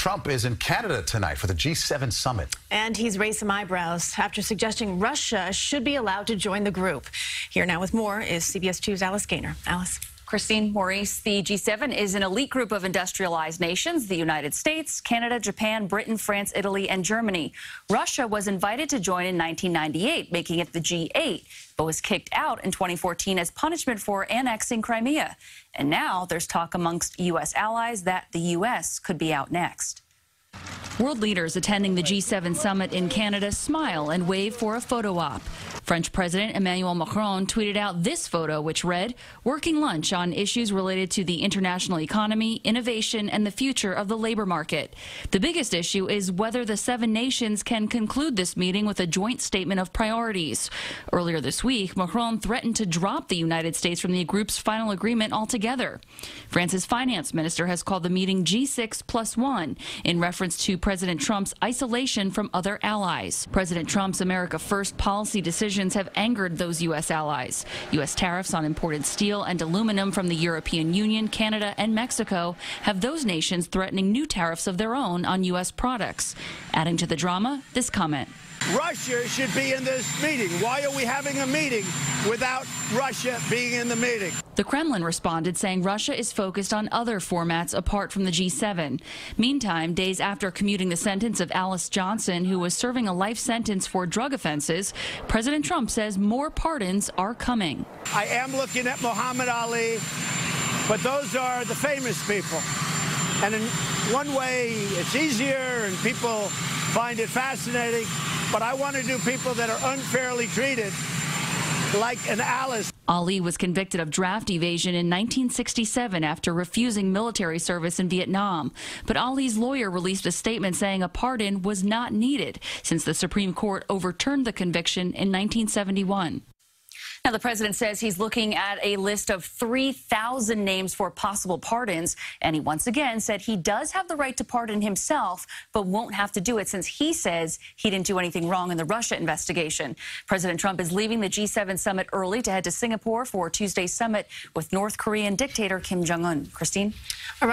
Trump is in Canada tonight for the G7 summit. And he's raised some eyebrows after suggesting Russia should be allowed to join the group. Here now with more is CBS 2's Alice Gaynor. Alice. Christine, Maurice, the G7 is an elite group of industrialized nations, the United States, Canada, Japan, Britain, France, Italy, and Germany. Russia was invited to join in 1998, making it the G8, but was kicked out in 2014 as punishment for annexing Crimea. And now there's talk amongst U.S. allies that the U.S. could be out next. World leaders attending the G7 summit in Canada smile and wave for a photo op. French President Emmanuel Macron tweeted out this photo, which read, "Working lunch on issues related to the international economy, innovation, and the future of the labor market." The biggest issue is whether the 7 nations can conclude this meeting with a joint statement of priorities. Earlier this week, Macron threatened to drop the United States from the group's final agreement altogether. France's finance minister has called the meeting G6+1 in reference to President Trump's isolation from other allies. President Trump's America First policy decisions have angered those U.S. allies. U.S. tariffs on imported steel and aluminum from the European Union, Canada, and Mexico have those nations threatening new tariffs of their own on U.S. products. Adding to the drama, this comment. Russia should be in this meeting. Why are we having a meeting without Russia being in the meeting? The Kremlin responded saying Russia is focused on other formats apart from the G7. Meantime, days after commuting the sentence of Alice Johnson, who was serving a life sentence for drug offenses, President Trump says more pardons are coming. I am looking at Muhammad Ali, but those are the famous people. And in one way, it's easier and people find it fascinating. But I want to do people that are unfairly treated, like an Alice. Ali was convicted of draft evasion in 1967 after refusing military service in Vietnam. But Ali's lawyer released a statement saying a pardon was not needed since the Supreme Court overturned the conviction in 1971. Now, the president says he's looking at a list of 3,000 names for possible pardons. And he once again said he does have the right to pardon himself, but won't have to do it since he says he didn't do anything wrong in the Russia investigation. President Trump is leaving the G7 summit early to head to Singapore for Tuesday's summit with North Korean dictator Kim Jong-un. Christine? All right.